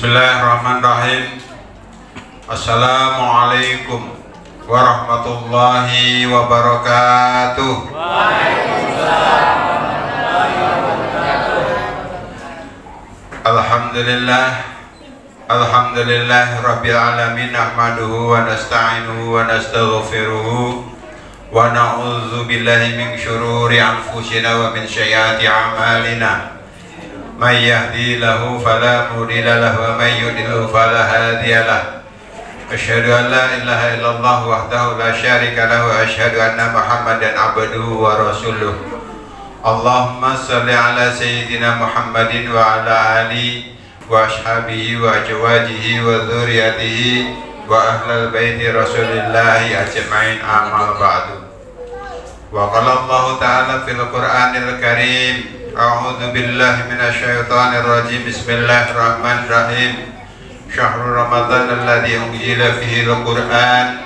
Bismillahirrahmanirrahim. Assalamualaikum warahmatullahi wabarakatuh. Waalaikumsalam warahmatullahi wabarakatuh. Alhamdulillah rabbil alamin, nahmaduhu wa nasta'inuhu wa nastaghfiruhu wa na'udzu billahi min syururi anfusina wa min sayyiati a'malina. May yahdihillahu fala mudilla lahu wa may yudlil fala hadiya lahu. Asyhadu an la ilaha illallah wahdahu la syarika lahu wa asyhadu anna Muhammadan abduhu wa rasuluh. Allahumma shalli ala sayyidina Muhammadin wa ala ali wa ashabihi wa azwajihi wa dzurriyyatihi wa ahlal baiti Rasulillahi ajmain, amma ba'du. Wa qala Allah ta'ala fil Qur'anil Karim, a'udzu billahi minasyaitonir rajim. Bismillahirrahmanirrahim. Syahrul Ramadan alladzi unzila fihi al-Qur'an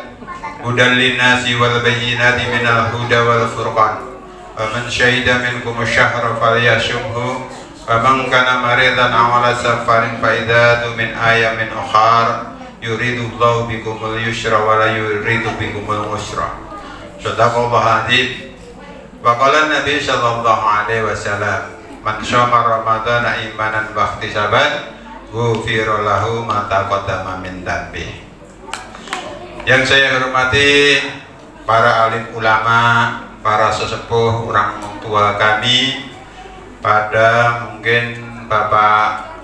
hudan lin-nasi wal bayyinati minal huda wal furqan. Faman syahida minkum asy-syahra falyashumhu wa man kana maridan aw ala safarin fa iddatu min ayamin ukhar yuridullahu bikumul yusra wa la yuridu bikumul usra. Shadaqallahu adzim. Wa qala Nabi sallallahu alaihi wasallam, man shoma ramadhana imanan wa ihtisaban ghufira lahu ma taqaddama min dhanbi. Yang saya hormati para alim ulama, para sesepuh, orang tua kami, pada mungkin Bapak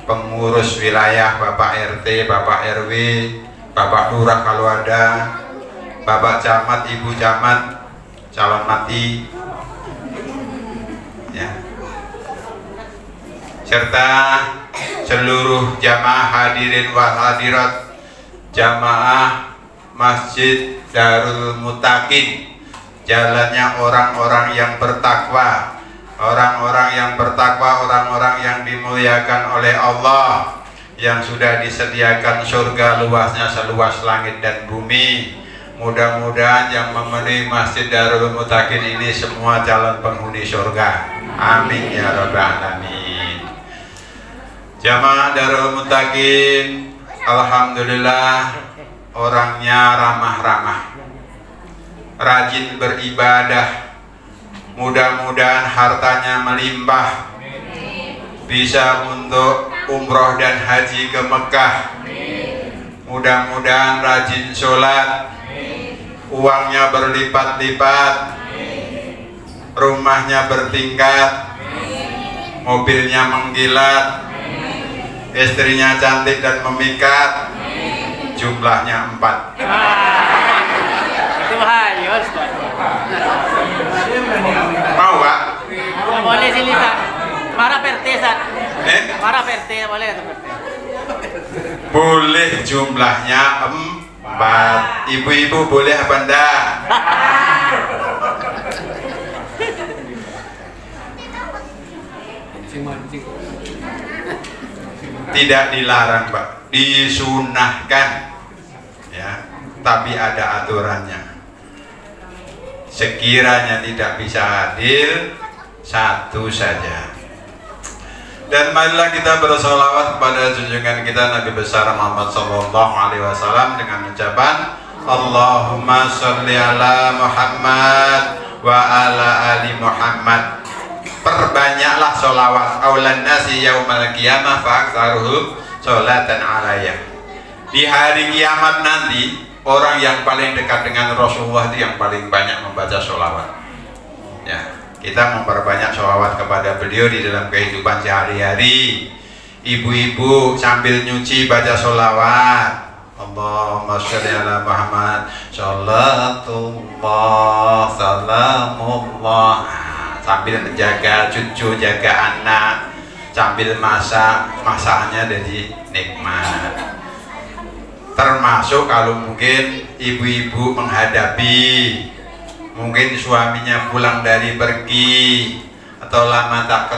pengurus wilayah, Bapak RT, Bapak RW, Bapak Lurah kalau ada, Bapak Camat, Ibu Camat, calon mati, ya, serta seluruh jamaah hadirin wa hadirat jamaah Masjid Darul Muttaqin, jalannya orang-orang yang bertakwa, orang-orang yang bertakwa, orang-orang yang dimuliakan oleh Allah, yang sudah disediakan surga luasnya seluas langit dan bumi. Mudah-mudahan yang memenuhi Masjid Darul Muttaqin ini semua calon penghuni surga. Amin ya rabbal alamin. Jamaah Darul Muttaqin, alhamdulillah orangnya ramah-ramah, rajin beribadah. Mudah-mudahan hartanya melimpah, bisa untuk umroh dan haji ke Mekah. Mudah-mudahan rajin sholat, uangnya berlipat-lipat, rumahnya bertingkat, mobilnya mengkilat, istrinya cantik dan memikat, jumlahnya 4. Itu bahaya, Ustaz. Mau Pak? Boleh sini, Ustaz. Marah PRT, Ustaz. Marah PRT, boleh kata PRT. Boleh, jumlahnya 4. Ibu-ibu boleh apa enggak? Tidak dilarang Pak, disunahkan, ya, tapi ada aturannya. Sekiranya tidak bisa hadir, satu saja. Dan marilah kita bersolawat kepada junjungan kita Nabi besar Muhammad sallallahu alaihi wasallam dengan ucapan Allahumma sholli ala Muhammad wa ala ali Muhammad. Perbanyaklah solawat. Aulan nasi yaumal qiyamah fa'aktsaruhum sholatan alayya. Di hari kiamat nanti, orang yang paling dekat dengan Rasulullah itu yang paling banyak membaca solawat, ya. Kita memperbanyak sholawat kepada beliau di dalam kehidupan sehari-hari. Ibu-ibu sambil nyuci baca sholawat. Allahumma sholli ala Muhammad, sholatullah, salamullah. Sambil menjaga cucu, jaga anak, sambil masak, masaknya jadi nikmat. Termasuk kalau mungkin ibu-ibu menghadapi mungkin suaminya pulang dari pergi atau lama tak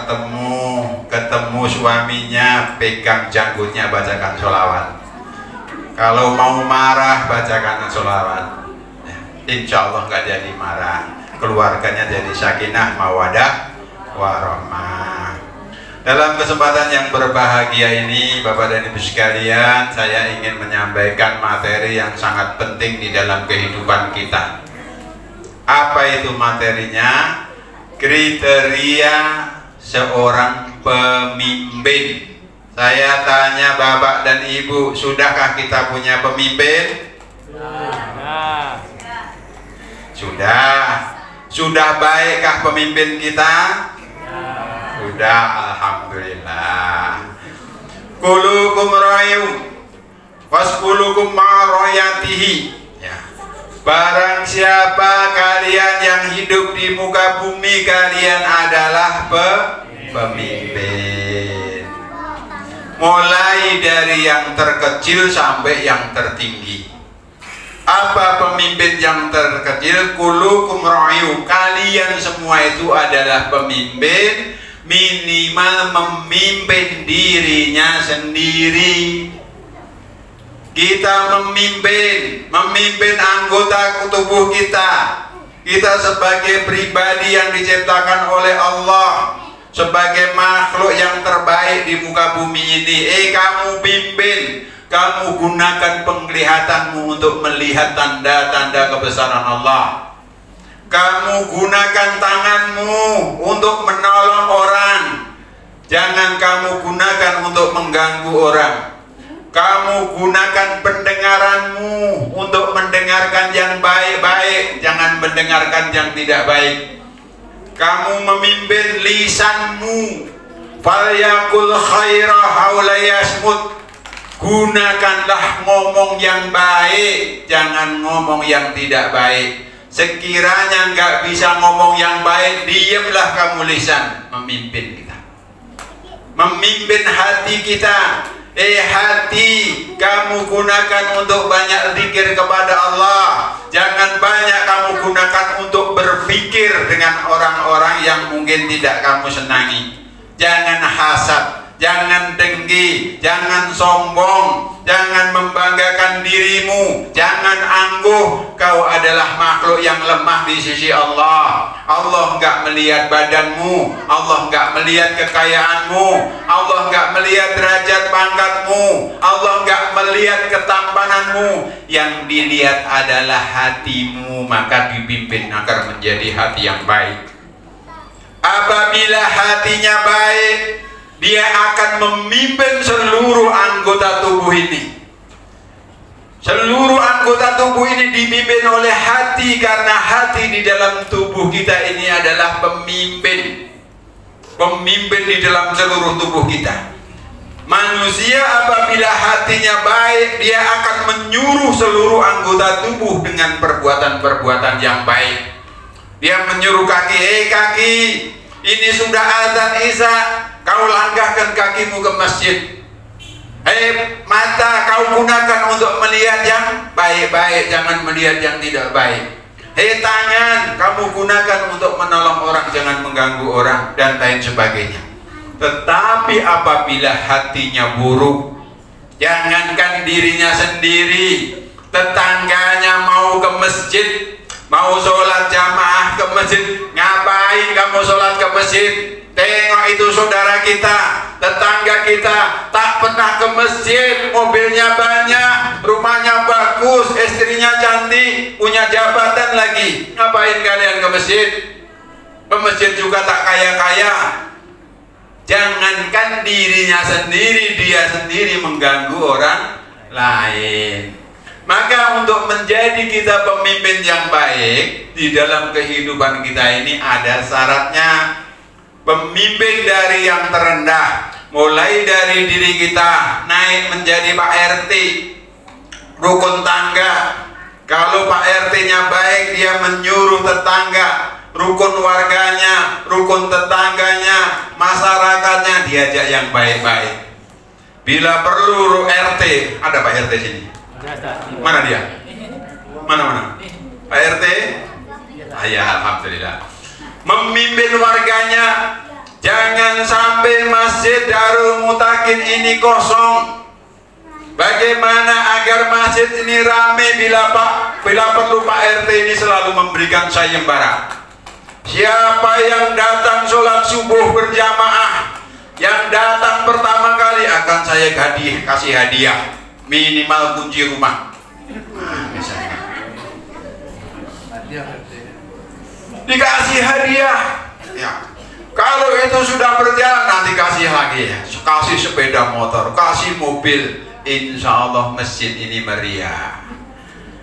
ketemu suaminya, pegang janggutnya, bacakan sholawat. Kalau mau marah, bacakan sholawat. Insya Allah nggak jadi marah, keluarganya jadi sakinah mawadah warahmah. Dalam kesempatan yang berbahagia ini, Bapak dan Ibu sekalian, saya ingin menyampaikan materi yang sangat penting di dalam kehidupan kita. Apa itu materinya? Kriteria seorang pemimpin. Saya tanya Bapak dan Ibu, sudahkah kita punya pemimpin? Sudah. Sudah baikkah pemimpin kita? Sudah, alhamdulillah. Kulukum ra'iyum waskulukum ma'royatihi. Ya. Barang siapa kalian yang hidup di muka bumi, kalian adalah pemimpin. Mulai dari yang terkecil sampai yang tertinggi. Apa pemimpin yang terkecil? Kulukum ra'iyum. Kalian semua itu adalah pemimpin. Minimal memimpin dirinya sendiri. Kita memimpin anggota tubuh kita. Kita sebagai pribadi yang diciptakan oleh Allah, sebagai makhluk yang terbaik di muka bumi ini. Kamu pimpin, kamu gunakan penglihatanmu untuk melihat tanda-tanda kebesaran Allah. Kamu gunakan tanganmu untuk menolong orang. Jangan kamu gunakan untuk mengganggu orang. Kamu gunakan pendengaranmu untuk mendengarkan yang baik-baik. Jangan mendengarkan yang tidak baik. Kamu memimpin lisanmu. Falyakul khaira haula yasmut. Gunakanlah ngomong yang baik. Jangan ngomong yang tidak baik. Sekiranya nggak bisa ngomong yang baik, diamlah kamu lisan. Memimpin kita, memimpin hati kita. Hati, kamu gunakan untuk banyak zikir kepada Allah. Jangan banyak kamu gunakan untuk berpikir dengan orang-orang yang mungkin tidak kamu senangi. Jangan hasad, jangan dengki, jangan sombong, jangan membanggakan dirimu, jangan angkuh. Kau adalah makhluk yang lemah di sisi Allah. Allah enggak melihat badanmu, Allah enggak melihat kekayaanmu, Allah enggak melihat derajat pangkatmu, Allah enggak melihat ketampananmu. Yang dilihat adalah hatimu, maka dipimpin agar menjadi hati yang baik. Apabila hatinya baik, dia akan memimpin seluruh anggota tubuh ini. Seluruh anggota tubuh ini dipimpin oleh hati, karena hati di dalam tubuh kita ini adalah pemimpin. Pemimpin di dalam seluruh tubuh kita. Manusia apabila hatinya baik, dia akan menyuruh seluruh anggota tubuh dengan perbuatan-perbuatan yang baik. Dia menyuruh kaki, kaki, ini sudah azan Isya, kau langkahkan kakimu ke masjid. Mata, kau gunakan untuk melihat yang baik-baik, jangan melihat yang tidak baik. Tangan, kamu gunakan untuk menolong orang, jangan mengganggu orang, dan lain sebagainya. Tetapi apabila hatinya buruk, jangankan dirinya sendiri, tetangganya mau ke masjid, mau sholat jamaah ke masjid, ngapain kamu sholat ke masjid? Tengok itu saudara kita, tetangga kita tak pernah ke masjid, mobilnya banyak, rumahnya bagus, istrinya cantik, punya jabatan lagi. Ngapain kalian ke masjid? Ke masjid juga tak kaya-kaya. Jangankan dirinya sendiri, dia sendiri mengganggu orang lain. Maka untuk menjadi kita pemimpin yang baik di dalam kehidupan kita ini ada syaratnya. Pemimpin dari yang terendah, mulai dari diri kita naik menjadi Pak RT, rukun tangga. Kalau Pak RT-nya baik, dia menyuruh tetangga, rukun warganya, rukun tetangganya, masyarakatnya diajak yang baik-baik. Bila perlu RT, ada Pak RT sini. Mana dia? Mana? Pak RT? Ya, alhamdulillah. Memimpin warganya, jangan sampai Masjid Darul Mutakin ini kosong. Bagaimana agar masjid ini ramai bila perlu Pak RT ini selalu memberikan sayembara. Siapa yang datang sholat subuh berjamaah, Yang datang pertama kali akan saya kasih hadiah, minimal kunci rumah. Nah, misalnya. Dikasih hadiah. Ya. Kalau itu sudah berjalan, nanti kasih lagi ya. Kasih sepeda motor, kasih mobil. Insya Allah masjid ini meriah.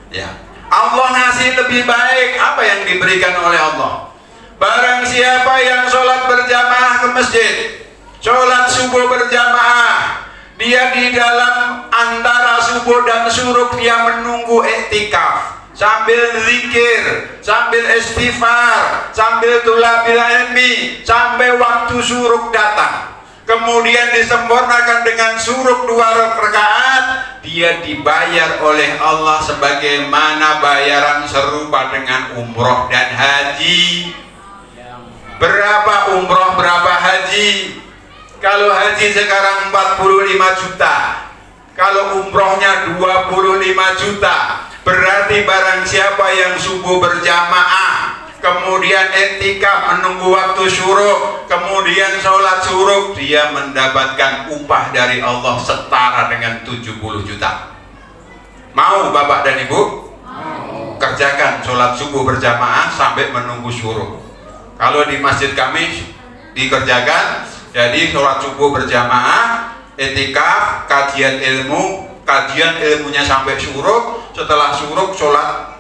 Ya. Allah ngasih lebih baik apa yang diberikan oleh Allah. Barang siapa yang sholat berjamaah ke masjid, sholat subuh berjamaah, dia di dalam antara subuh dan syuruk dia menunggu iktikaf, sambil zikir, sambil istighfar, sambil thulabil ilmi, sampai waktu syuruk datang. Kemudian disempurnakan dengan syuruk 2 rakaat, dia dibayar oleh Allah sebagaimana bayaran serupa dengan umroh dan haji. Berapa umroh, berapa haji? Kalau haji sekarang 45 juta, kalau umrohnya 25 juta, berarti barang siapa yang subuh berjamaah, kemudian iktikaf menunggu waktu syuruk, kemudian sholat syuruk, dia mendapatkan upah dari Allah setara dengan 70 juta. Mau Bapak dan Ibu? Mau. Kerjakan sholat subuh berjamaah sampai menunggu syuruk. Kalau di masjid kami dikerjakan, jadi sholat subuh berjamaah, iktikaf, kajian ilmunya sampai syuruk, setelah syuruk sholat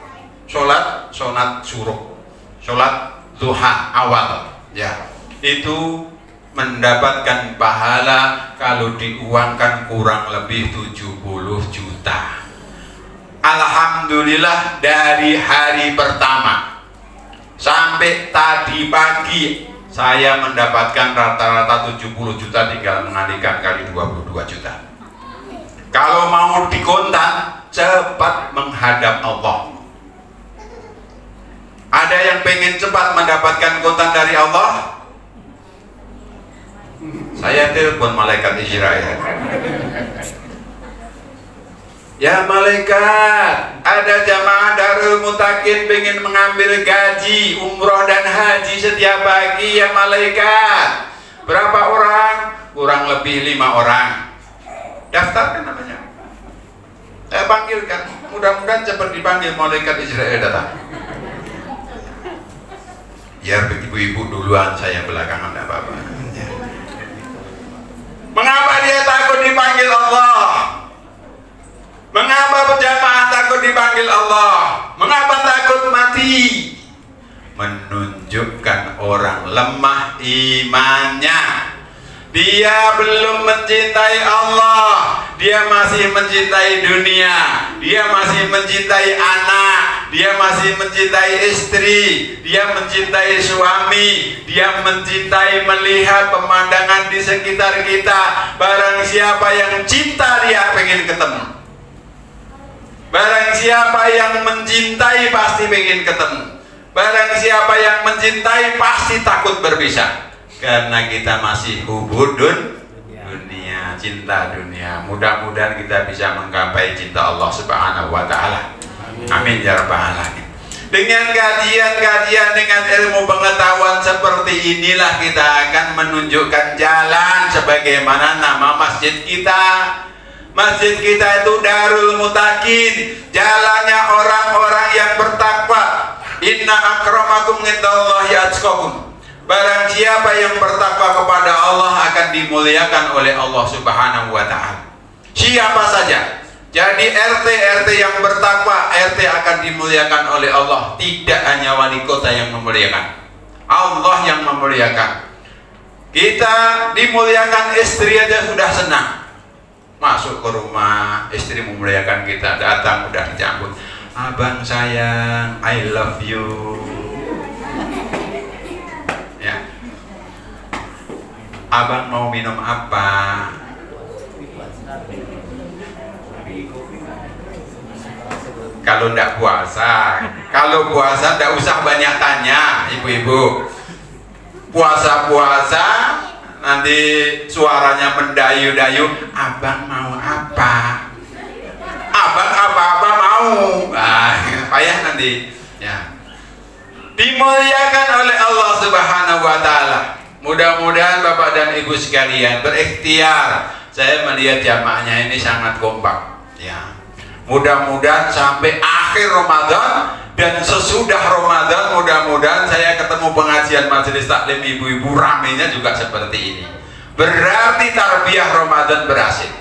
syuruk, sholat duha awal, ya itu mendapatkan pahala kalau diuangkan kurang lebih 70 juta. Alhamdulillah dari hari pertama sampai tadi pagi saya mendapatkan rata-rata 70 juta, tinggal mengalihkan kali 22 juta. Kalau mau dikontan, cepat menghadap Allah. Ada yang pengen cepat mendapatkan kontan dari Allah? Saya telepon malaikat Israel. Ya malaikat, ada jamaah Darul Mutakin pengen mengambil gaji, umroh dan haji setiap pagi ya malaikat. Berapa orang? Kurang lebih 5 orang. Daftarkan namanya. Saya panggilkan, mudah-mudahan cepat dipanggil malaikat Israel datang. Ya ibu-ibu duluan, saya belakangan, tidak apa-apa. Mengapa dia takut dipanggil Allah? Mengapa berjamaah takut dipanggil Allah? Mengapa takut mati? Menunjukkan orang lemah imannya. Dia belum mencintai Allah, dia masih mencintai dunia, dia masih mencintai anak, dia masih mencintai istri, dia mencintai suami, dia mencintai melihat pemandangan di sekitar kita. Barang siapa yang cinta dia pengen ketemu. Barang siapa yang mencintai pasti pengen ketemu. Barang siapa yang mencintai pasti takut berpisah. Karena kita masih hubudun dunia, cinta dunia. Mudah-mudahan kita bisa menggapai cinta Allah Subhanahu wa Ta'ala. Amin ya rabbal alamin. Dengan kajian-kajian, dengan ilmu pengetahuan seperti inilah kita akan menunjukkan jalan sebagaimana nama masjid kita. Masjid kita itu Darul Mutakin, jalannya orang-orang yang bertakwa. Inna akramakum indallahi atqakum. Barang siapa yang bertakwa kepada Allah akan dimuliakan oleh Allah Subhanahu wa Ta'ala. Siapa saja. Jadi RT yang bertakwa, RT akan dimuliakan oleh Allah. Tidak hanya wali kota yang memuliakan, Allah yang memuliakan. Kita dimuliakan, istri aja sudah senang. Masuk ke rumah, istri memuliakan kita, datang udah dicambut. Abang sayang, I love you. Ya. Abang mau minum apa? Kalau ndak puasa, kalau puasa ndak usah banyak tanya, ibu-ibu. Puasa-puasa nanti suaranya mendayu-dayu, abang mau apa? Abang apa-apa mau. Payah nanti. Ya. Dimuliakan oleh Allah Subhanahu wa Ta'ala. Mudah-mudahan Bapak dan Ibu sekalian berikhtiar. Saya melihat jamaahnya ini sangat kompak. Ya. Mudah-mudahan sampai akhir Ramadan dan sesudah Ramadan, mudah-mudahan saya ketemu pengajian majelis taklim ibu-ibu ramenya juga seperti ini. Berarti tarbiyah Ramadan berhasil.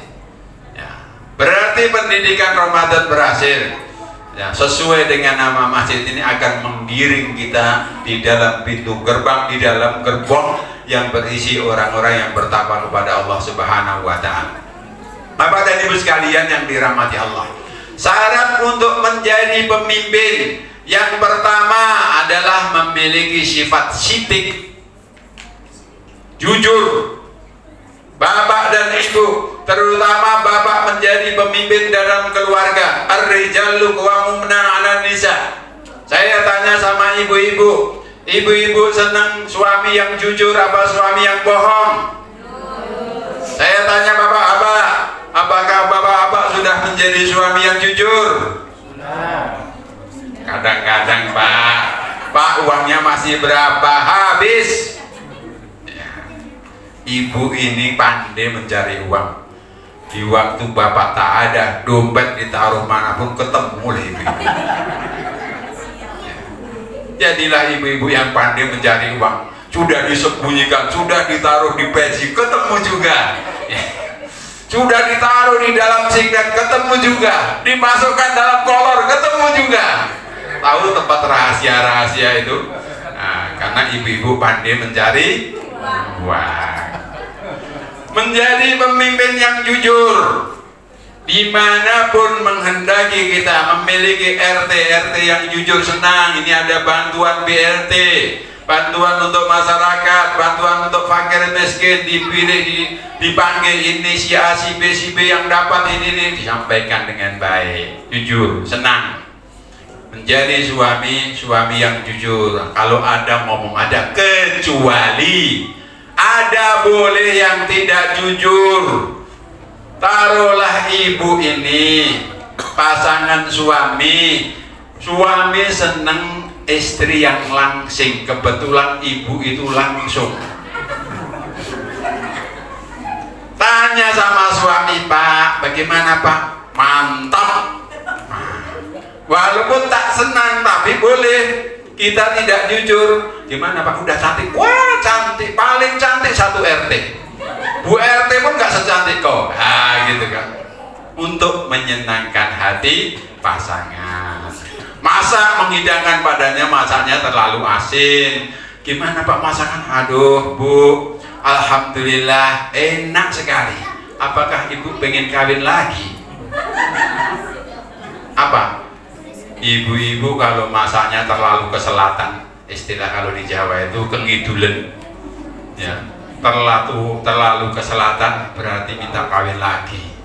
Ya. Berarti pendidikan Ramadan berhasil. Ya, sesuai dengan nama masjid ini akan menggiring kita di dalam pintu gerbang, di dalam gerbong yang berisi orang-orang yang bertakwa kepada Allah Subhanahu wa Ta'ala. Bapak dan Ibu sekalian yang dirahmati Allah, syarat untuk menjadi pemimpin yang pertama adalah memiliki sifat sidik, jujur. Bapak dan Ibu, terutama bapak menjadi pemimpin dalam keluarga. Ar-rijalu qawwamuna 'alan nisa. Saya tanya sama ibu-ibu, ibu-ibu senang suami yang jujur apa suami yang bohong? Saya tanya bapak-bapak, apakah bapak-bapak sudah menjadi suami yang jujur? Kadang-kadang Pak, uangnya masih berapa? Habis. Ibu ini pandai mencari uang. Di waktu bapak tak ada, dompet ditaruh manapun ketemu oleh ibu-ibu. Jadilah ibu-ibu yang pandai mencari uang. Sudah disembunyikan, sudah ditaruh di peci, ketemu juga. Sudah ditaruh di dalam singlet, ketemu juga. Dimasukkan dalam kolor, ketemu juga. Tahu tempat rahasia-rahasia itu? Nah, karena ibu-ibu pandai mencari uang. Menjadi pemimpin yang jujur, dimanapun menghendaki kita memiliki RT yang jujur, senang. Ini ada bantuan BLT, bantuan untuk masyarakat, bantuan untuk fakir miskin, dipilih, dipanggil ini si A, si B yang dapat ini disampaikan dengan baik, jujur, senang. Menjadi suami yang jujur. Kalau ada ngomong ada, kecuali ada boleh yang tidak jujur. Taruhlah ibu ini pasangan suami seneng istri yang langsing, kebetulan ibu itu langsung. Tanya sama suami, Pak, bagaimana Pak? Mantap. Walaupun tak senang tapi boleh. Kita tidak jujur. Gimana Pak? Udah cantik? Wah cantik, paling cantik satu RT. Bu RT pun gak secantik kau. Nah gitu kan. Untuk menyenangkan hati pasangan. Masa menghidangkan padanya masaknya terlalu asin. Gimana Pak masakan? Aduh Bu, alhamdulillah enak sekali. Apakah Ibu pengen kawin lagi? Apa? Ibu-ibu kalau masaknya terlalu ke selatan, istilah kalau di Jawa itu kengidulen, ya, terlalu ke selatan berarti minta kawin lagi,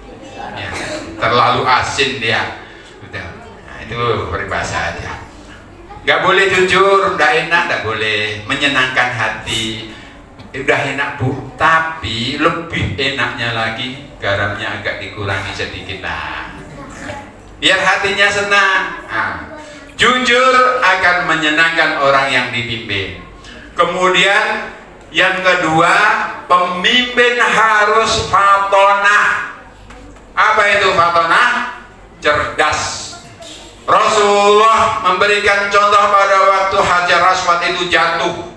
ya, terlalu asin dia, udah, nah, itu peribahasa aja. Nggak boleh jujur, udah enak, nggak boleh menyenangkan hati, udah enak Bu, tapi lebih enaknya lagi garamnya agak dikurangi sedikit lah. Biar hatinya senang. Nah, jujur akan menyenangkan orang yang dipimpin. Kemudian yang kedua, pemimpin harus fatonah. Apa itu fatonah? Cerdas. Rasulullah memberikan contoh pada waktu Hajar Aswad itu jatuh.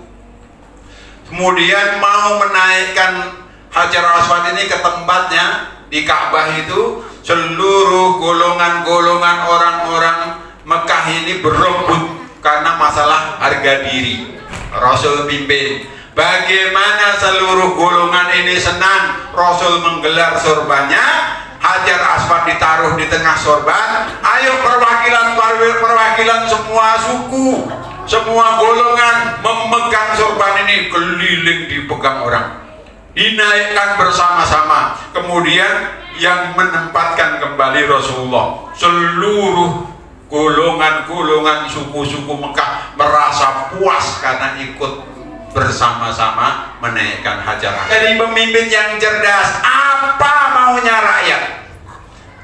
Kemudian mau menaikkan Hajar Aswad ini ke tempatnya di Ka'bah itu. Seluruh golongan-golongan orang-orang Mekah ini berebut karena masalah harga diri. Rasul pimpin. Bagaimana seluruh golongan ini senang? Rasul menggelar sorbannya, Hajar Aswad ditaruh di tengah sorban. Ayo perwakilan semua suku, semua golongan memegang sorban ini, keliling dipegang orang, dinaikkan bersama-sama. Kemudian yang menempatkan kembali Rasulullah. Seluruh golongan-golongan suku-suku Mekah merasa puas karena ikut bersama-sama menaikkan Hajar. Jadi pemimpin yang cerdas, apa maunya rakyat?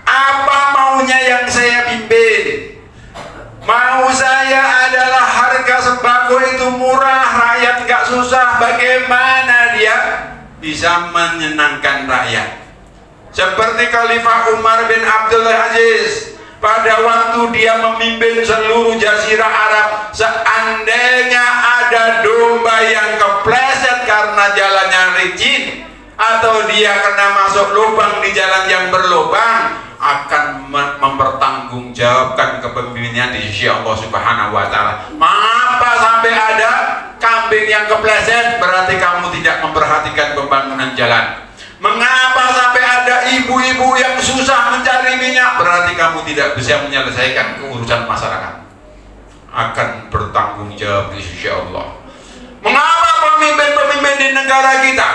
Apa maunya yang saya pimpin? Mau saya adalah harga sembako itu murah, rakyat gak susah. Bagaimana bisa menyenangkan rakyat. Seperti Khalifah Umar bin Abdul Aziz, pada waktu dia memimpin seluruh Jazirah Arab, seandainya ada domba yang kepleset karena jalannya licin, atau dia kena masuk lubang di jalan yang berlubang, akan mempertanggungjawabkan kepemimpinannya di sisi Allah Subhanahu wa Ta'ala. Mengapa sampai ada kambing yang kepleset? Berarti kamu tidak memperhatikan pembangunan jalan. Mengapa sampai ada ibu-ibu yang susah mencari minyak? Berarti kamu tidak bisa menyelesaikan urusan masyarakat. Akan bertanggung jawab di sisi Allah. Mengapa pemimpin-pemimpin di negara kita,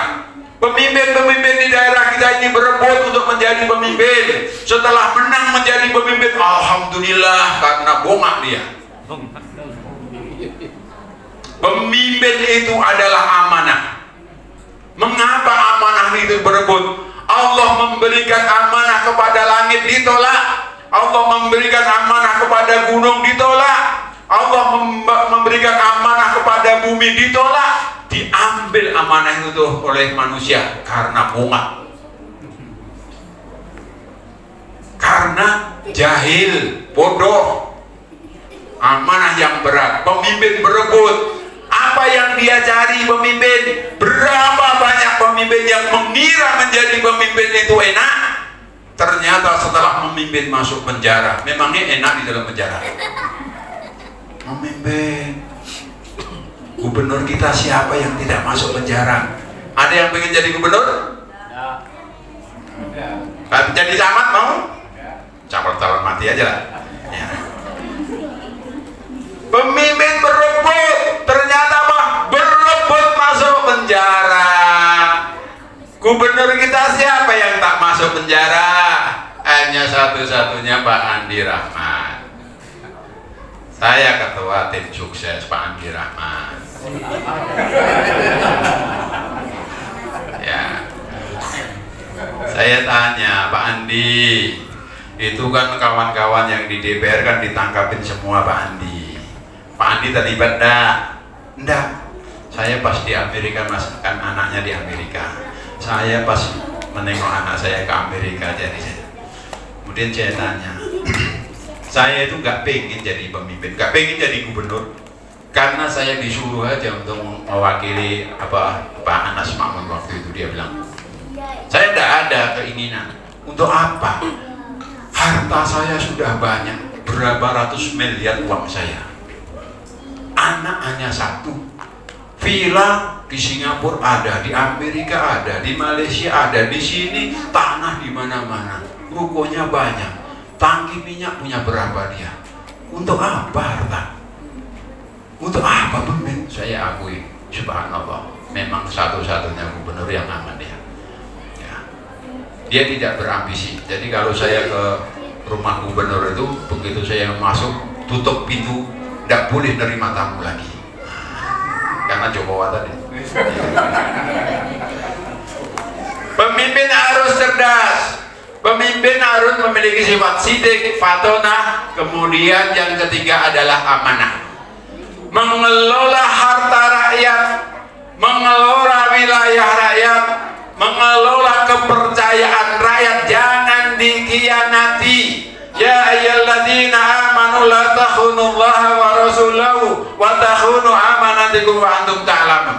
pemimpin-pemimpin di daerah kita ini berebut untuk menjadi pemimpin? Setelah menang menjadi pemimpin, alhamdulillah, karena bongak dia. Pemimpin itu adalah amanah. Mengapa amanah itu berebut? Allah memberikan amanah kepada langit, ditolak. Allah memberikan amanah kepada gunung, ditolak. Allah memberikan amanah kepada bumi, ditolak. Diambil amanah itu oleh manusia karena bunga, karena jahil, bodoh. Amanah yang berat, pemimpin berebut. Apa yang dia cari pemimpin? Berapa banyak pemimpin yang mengira menjadi pemimpin itu enak, ternyata setelah memimpin masuk penjara. Memangnya enak di dalam penjara? Memimpin gubernur kita siapa yang tidak masuk penjara? Ada yang pengen jadi gubernur? Jadi camat mau? Calon mati aja lah. Ya. Pemimpin berebut, ternyata apa? Berebut masuk penjara. Gubernur kita siapa yang tak masuk penjara? Hanya satu-satunya Pak Andi Rahman. Saya ketua tim sukses Pak Andi Rahman. Ya. Saya tanya Pak Andi, itu kan kawan-kawan yang di DPR kan ditangkapin semua Pak Andi. Pak Andi terlibat enggak? Saya pas di Amerika, mas, kan anaknya di Amerika. Saya pas menengok anak saya ke Amerika, jadi kemudian saya tanya, saya itu nggak pengen jadi pemimpin, nggak pengen jadi gubernur, karena saya disuruh aja untuk mewakili Pak Anas Makmun waktu itu. Dia bilang, saya tidak ada keinginan. Untuk apa? Harta saya sudah banyak, berapa ratus miliar uang saya. Anak hanya satu, villa di Singapura ada, di Amerika ada, di Malaysia ada, di sini tanah di mana-mana, rukonya banyak, tangki minyak punya berapa dia? Untuk apa harta? Untuk apa pemimpin? Saya akui, subhanallah, memang satu-satunya gubernur yang aman dia. Ya. Dia tidak berambisi. Jadi kalau saya ke rumah gubernur itu, begitu saya masuk, tutup pintu. Tidak boleh nerima tamu lagi karena Jokowi tadi. Pemimpin harus cerdas, pemimpin harus memiliki sifat sidik, fatonah. Kemudian yang ketiga adalah amanah, mengelola harta rakyat, mengelola wilayah rakyat, mengelola kepercayaan rakyat. Jangan dikhianati. Ya ayyuhalladzina amanu la takhunullaha wa rasulahu wa takhunu amanatikum wa antum ta'lamun.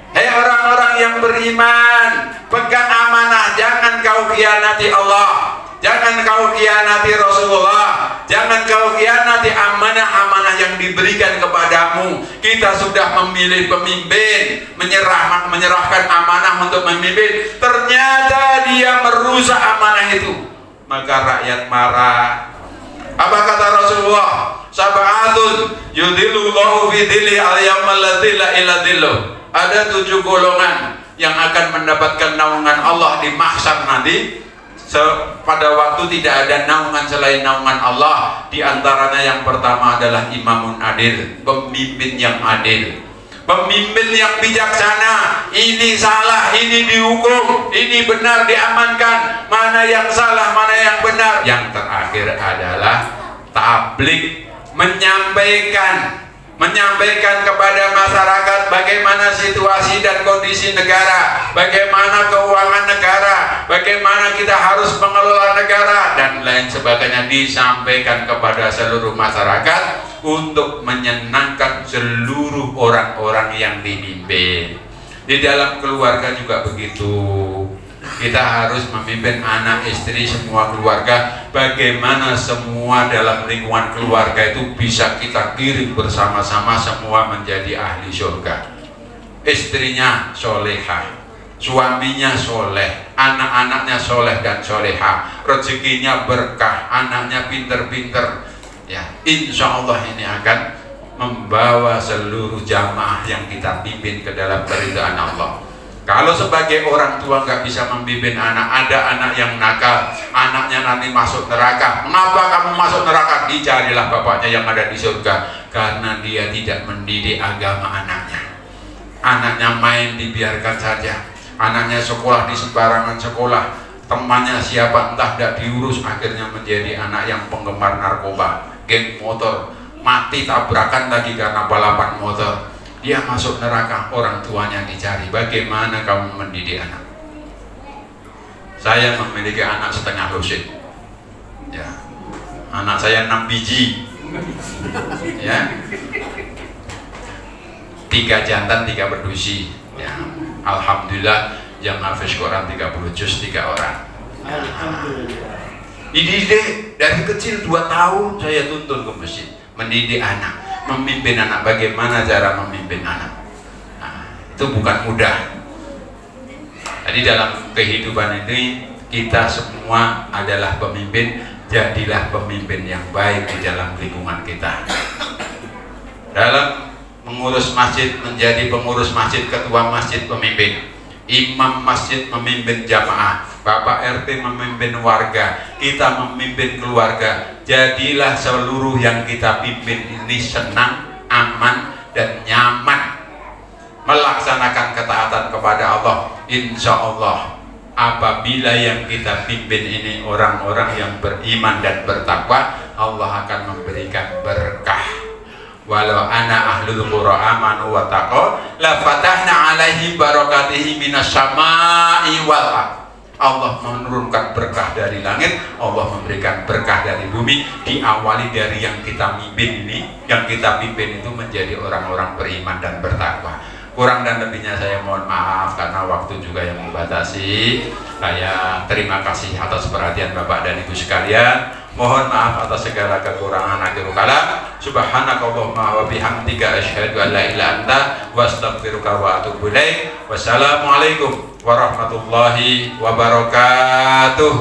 Hei orang-orang yang beriman, pegang amanah, jangan kau khianati Allah, jangan kau khianati Rasulullah, jangan kau khianati amanah-amanah yang diberikan kepadamu. Kita sudah memilih pemimpin, menyerahkan amanah untuk memimpin, ternyata dia merusak amanah itu. Maka rakyat marah. Apa kata Rasulullah? Sab'atun yudhillullahu fi dhilli al-yawma la dhilla illa dhilluh. Ada 7 golongan yang akan mendapatkan naungan Allah di mahsyar nanti. Pada waktu tidak ada naungan selain naungan Allah. Di antaranya yang pertama adalah imamun adil, pemimpin yang adil. Pemimpin yang bijaksana, ini salah, ini dihukum, ini benar diamankan, mana yang salah, mana yang benar. Yang terakhir adalah tabligh, menyampaikan menyampaikan kepada masyarakat bagaimana situasi dan kondisi negara, bagaimana keuangan negara, bagaimana kita harus mengelola negara dan lain sebagainya, disampaikan kepada seluruh masyarakat untuk menyenangkan seluruh orang-orang yang dipimpin. Di dalam keluarga juga begitu. Kita harus memimpin anak, istri, semua keluarga. Bagaimana semua dalam lingkungan keluarga itu bisa kita kirim bersama-sama semua menjadi ahli surga. Istrinya solehah, suaminya soleh, anak-anaknya soleh dan soleha, rezekinya berkah, anaknya pinter-pinter. Ya, insya Allah ini akan membawa seluruh jamaah yang kita pimpin ke dalam keridhaan Allah. Kalau sebagai orang tua nggak bisa membimbing anak, ada anak yang nakal, anaknya nanti masuk neraka. Mengapa kamu masuk neraka? Dicarilah bapaknya yang ada di surga, karena dia tidak mendidik agama anaknya. Anaknya main dibiarkan saja, anaknya sekolah di sembarangan sekolah, temannya siapa entah tidak diurus, akhirnya menjadi anak yang penggemar narkoba, geng motor, mati tabrakan lagi karena balapan motor. Dia masuk neraka, orang tuanya dicari. Bagaimana kamu mendidik anak? Saya memiliki anak setengah lusin. Ya, anak saya 6 biji. Ya, 3 jantan, 3 berdusi. Ya, alhamdulillah yang hafiz Quran 30 juz 3 orang. Ya. Dididik dari kecil 2 tahun saya tuntun ke masjid, mendidik anak. Memimpin anak, bagaimana cara memimpin anak? Nah, itu bukan mudah. Jadi dalam kehidupan ini kita semua adalah pemimpin. Jadilah pemimpin yang baik di dalam lingkungan kita. Dalam mengurus masjid, menjadi pengurus masjid, ketua masjid pemimpin, imam masjid memimpin jamaah, bapak RT memimpin warga, kita memimpin keluarga. Jadilah seluruh yang kita pimpin ini senang, aman, dan nyaman melaksanakan ketaatan kepada Allah. Insya Allah apabila yang kita pimpin ini orang-orang yang beriman dan bertakwa, Allah akan memberikan berkah. Walau ana ahlul qura amanu wa taqaw la fatahna alaihi barakatihi minas samai wal ardh. Allah menurunkan berkah dari langit, Allah memberikan berkah dari bumi. Diawali dari yang kita pimpin ini, yang kita pimpin itu menjadi orang-orang beriman dan bertakwa. Kurang dan lebihnya saya mohon maaf karena waktu juga yang membatasi. Saya terima kasih atas perhatian Bapak dan Ibu sekalian. Mohon maaf atas segala kekurangan. Akhirul kalam, subhanakallahumma wa bihamdika asyhadu an la ilaha illa anta wa astaghfiruka wa atubu ilaik. Wassalamualaikum warahmatullahi wabarakatuh.